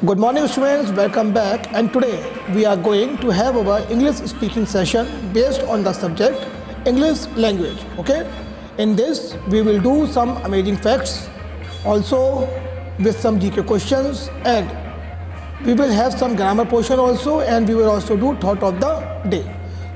Good morning students, welcome back, and today we are going to have our English speaking session based on the subject English language. Okay, in this we will do some amazing facts, also with some GK questions, and we will have some grammar portion also, and we will also do thought of the day.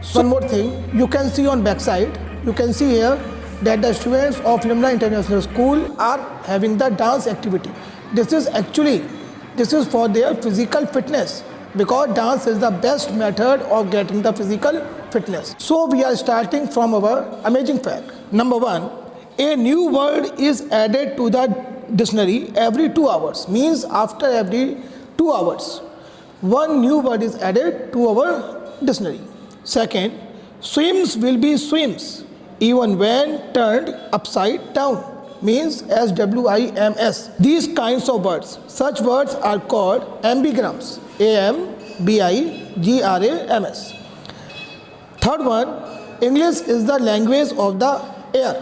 So one more thing, you can see on backside, you can see here that the students of Limla International School are having the dance activity. This is for their physical fitness, because dance is the best method of getting the physical fitness. So we are starting from our amazing fact. Number 1, a new word is added to the dictionary every 2 hours. Means after every 2 hours, one new word is added to our dictionary. Second, swims will be swims even when turned upside down. Means SWIMS. These kinds of words, such words are called ambigrams. AMBIGRAMS. Third one, English is the language of the air.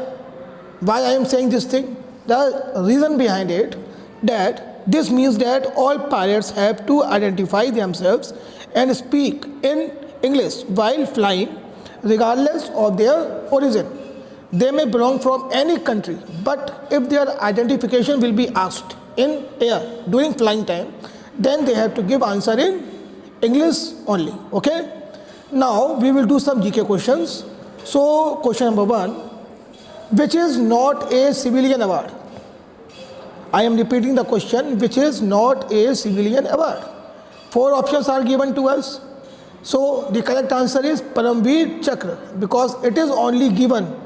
Why I am saying this thing? The reason behind it, that this means that all pilots have to identify themselves and speak in English while flying, regardless of their origin. They may belong from any country, but if their identification will be asked in air during flying time, then they have to give answer in English only. Okay? Now we will do some GK questions. So question number 1, which is not a civilian award? I am repeating the question, which is not a civilian award. 4 options are given to us. So the correct answer is Paramveer Chakra, because it is only given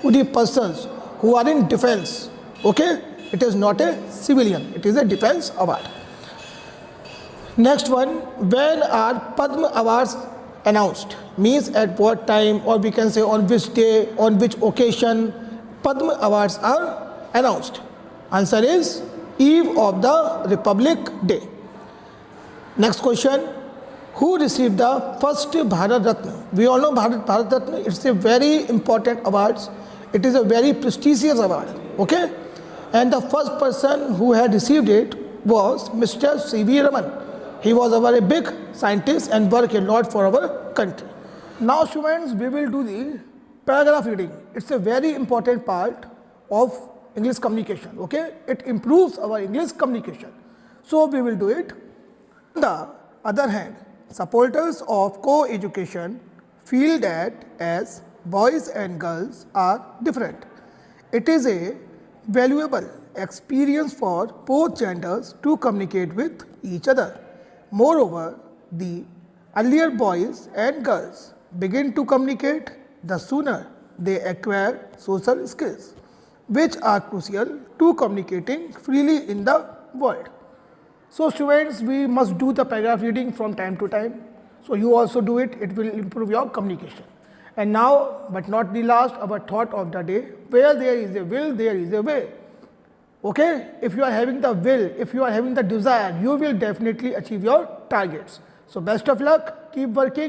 to the persons who are in defense. Okay, it is not a civilian, it is a defense award. Next one, when are Padma awards announced? Means at what time, or we can say on which day, on which occasion Padma awards are announced. Answer is eve of the Republic Day. Next question, who received the first Bharat Ratna? We all know Bharat Ratna, it's a very important award. It is a very prestigious award, okay? And the first person who had received it was Mr. C.V. Raman. He was a very big scientist and worked a lot for our country. Now students, we will do the paragraph reading. It's a very important part of English communication, okay? It improves our English communication. So we will do it. On the other hand, supporters of co-education feel that as boys and girls are different, it is a valuable experience for both genders to communicate with each other. Moreover, the earlier boys and girls begin to communicate, the sooner they acquire social skills, which are crucial to communicating freely in the world. So students, we must do the paragraph reading from time to time. So you also do it, it will improve your communication. And now, but not the last, our thought of the day, where there is a will, there is a way. Okay? If you are having the will, if you are having the desire, you will definitely achieve your targets. So best of luck, keep working.